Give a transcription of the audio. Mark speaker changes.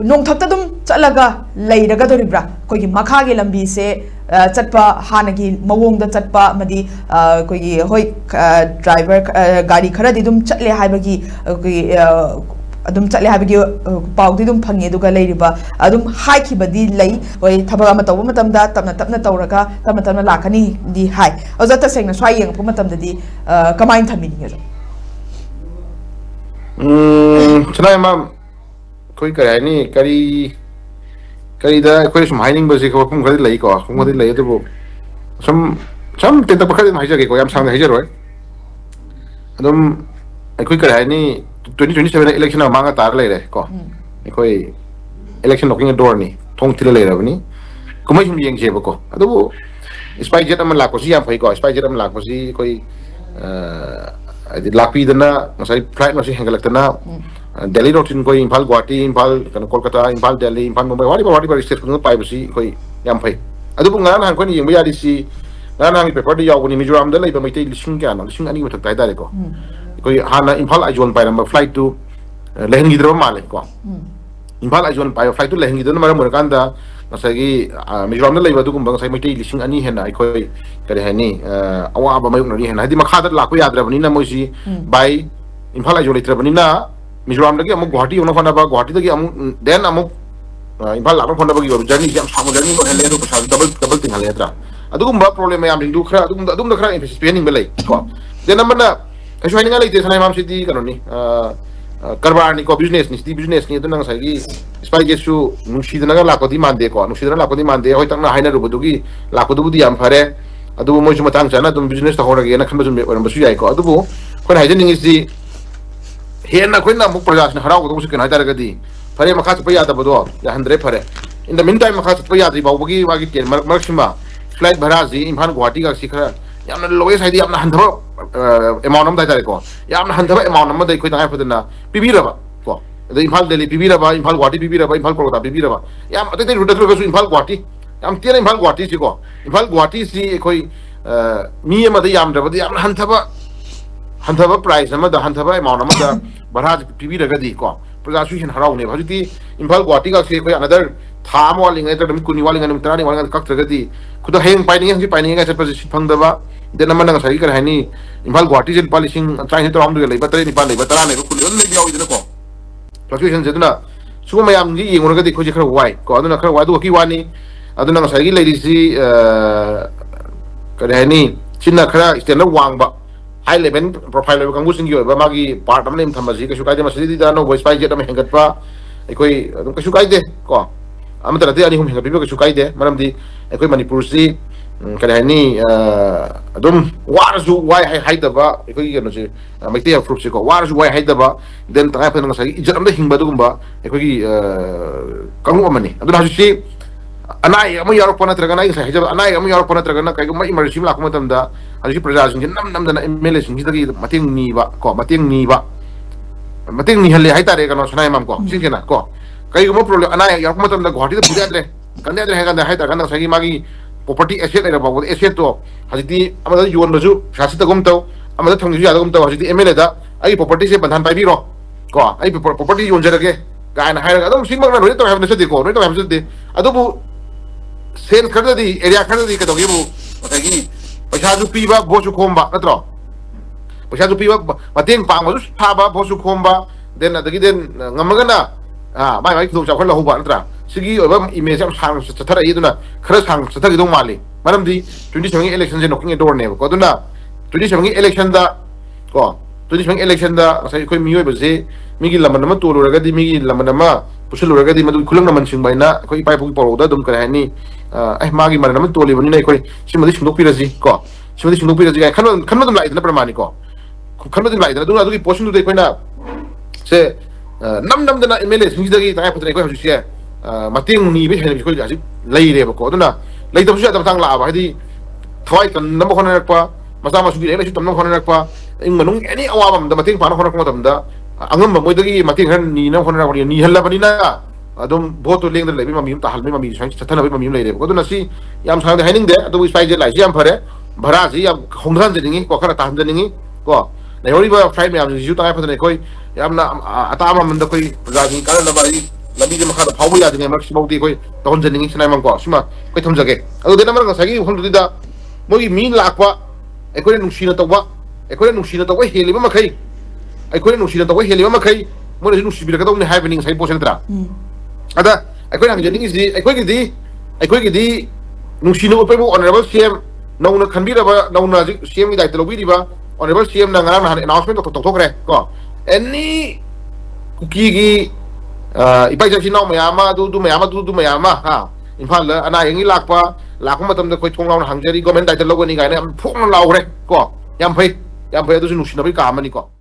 Speaker 1: nongthakta dum chatlaga leiraga doribra koigi makhagi lambi se chatpa hanagi mawongda chatpa madi koigi hoi driver gari khara di dum chatle haibagi adum chatle habigi paudi dum phange duga leiriba adum haiki badi lei hoi thabaga ama tawba matamda tapna tawraga tamna lakani di hai azata sengna swai yeng pu matamda di kamain thamini ngejo
Speaker 2: chana ma koi kari ni kari da koi sum hiding basi ko kum khadi lei ko kum khadi lei to bo sam tenta pakhadi mai jage ko yam sang hai jaroi adum koi kari ni 2027 election manga tar lei re ko koi election knocking a door ni thong thil lei ra bani kumai sum yeng je ba ko adu spy jet am la ko si yam phai ko spy jet am la ko si koi lakpi dana masai flight masih hengalak dana Delhi routine koi Impal Guwahati Impal kan Kolkata Impal Delhi Impal Mumbai wari state ko pai basi koi yam phai adu bunga han ko ni yeng ba yadi si nang paper di yaw ni Mizoram da lei ba mai te lising kya na lising ani mathak tai dare ko koi hana Impal Aijon pai number flight to lehengi dro male ko Impal Aijon pai flight to lehengi dro mara murakanda masagi Mizoram da lei ba du gum ba sai mai te lising ani hena koi kare hani awa ba mai unari hena hadi makhad la ko yadra bani na moi si bai Impal Aijon litra bani na Mizoram lagi amuk Guwahati una fana ba Guwahati lagi amuk then amuk Impal la fana ba gi journey jam sama journey ko hele ko pasal double ting hale atra adugum ba problem yam ring du khra adum da khra spending belai ko then amana aso haninga lai te sanai mam city kanoni karbar ni ko business ni aduna sai gi spy gesu nushi dana la ko di mande ko nushi dana la ko di mande hoi tangna haina ru budugi la ko du di am fare adu mo juma tang chana dum business ta hora ge na khamba jum oram basu yai ko adu bo ko haiden ning is di hena ko na muk prajas na harau ko su kana tar ga di fare makha pa ya da bodo ya 100 fare in the meantime makha pa ya di ba bagi wagi ken mark shima flight bharazi Impal Guwahati ga sikhra yamna lowest idea yamna handha amount am dai ko yamna handha amount am dai ko ta phadna pibiraba ko the Impal Delhi pibiraba Impal Guwahati pibiraba Impal Kolkata pibiraba yam ate route ko su Impal Guwahati yam tiene Impal Guwahati si ko Impal Guwahati si koi mi ma da yam da yamna handha price am da handha amount am da bharaj pibiraga di ko प्रजासुशन हराउने हजिति Imphal Guwahati का से कोई another थाम वालिंग एतर दम कुनि वालिंग नम तरानी वालिंग कक्त्रगति खुद हेंग pining हंसि pining का चपज फंगदबा then नमन नंग सही कर हैनी इम्फाल गुवाहाटी जे पालिसिंग चाइ तो हम दुगे लेबा 3 निपाल लेबा 10 लेबा कुल ओन लेबा याउ को फ्लक्चुएशन जेदुना सुगु मयाम जी येंगुरगदि खोजि खर वाइ को अदुना खर वाइ दु की वानी अदुना सही लेरिसि कर हैनी चिन्ना खरा standard वांगबा high level profile level kangu singi ba magi part am nem thamasi ka sukai de masidi da no voice pai jet am hengat pa ekoi adum ka sukai de ko am tara de ani hum hengat bi ka sukai de maram di ekoi Manipur si kada ni adum warzu wai hai da ba ekoi no si mai te fruit si ko warzu wai hai da ba then ta pa nang sai jet am de hingba dugum ba ekoi kangu amani adun hasu si anai amu yaro pona tragana sai hijab anai amu yaro pona tragana kai ma emergency la kuma tam da aji praja sing nam da MLA sing gi mating ni ba ko mating ni halle hai tare kana sanai mam ko sing kena ko kai mo problem anai yaro kuma tam da Guwahati da puja dre kan dre ha kan hai ta kan sai magi property asset era ba asset to haji amada yon baju shasi ta gum to amada thong ji ya gum to haji MLA da ai property se bandhan pai bi ro ko ai property yon jara ke ga na hai ga dum sing mag na no to have na se de ko no to have se de adu bu sen khada di area khada di ka dogi bu matagi paisa ju pi ba bo su khomba natro paisa ju pi ba mateng pang ba su pha ba bo su khomba then adagi then ngamaga na mai thu cha khon la hu ba natra sigi oba image am sang sathara iduna khara sang sathagi dong mali maram di 27 election je knocking door ne ko duna 27 election da ko 27 election da sai koi mioi ba je migi laman ma to luraga di migi laman ma pusul luraga di madu khulang naman sing baina koi pai pu poro da dum kara ni magi man naman to le bani nei koi simadi sindok piraji ko simadi sindok piraji ga khan dum lai da pramani ko khan dum lai da dun adu ki portion du dei koi na se nam da na MLA sing da gi ta pa tre koi hasu se mating ni be hen koi ji lai re ba ko duna lai da su da tang la ba hadi thoi kan nam khon na pa masa ma su gi le su tam nam khon na pa ing manung any awam da mating pa na khon na tam da angam mo dagi mating han ni na khon na ko ni halla bani na adum vote leng da lebi mamim ta halme mami sang chathana be mamim leire ko duna si yam sang de haining de adu spy jet lai yam phare bhara ji yam khongran de ningi ko khara ta han de ningi ko na yori ba flight me yam ji ta pa de koi yam na ata ma man da koi raji kan na ba lambi de makhad phau ya de mak sibau di koi ton janing sinai mang ko sima koi thamjage adu de namar ngasagi khon du da moi mi lakwa ekoi nungsina tawba ekoi nungsina tawba heli ba makhai ekoi nungsina tawba heli ba makhai mo ne nungsi bi ka dong ne happening sai posen tra ada ekoi nang janing is di ekoi gi di nungsina ko pe honorable cm nauna khanbira ba nauna cm gi dai lobi di ba honorable cm na ngarang na announcement to thokre ko any kuki gi ipai ja sinau mayama du mayama ha imphal la ana yangi lakpa matam da koi thonglaw hangjari government dai logani ga na phong law re ko yam phai adu nushina bi ka amani ko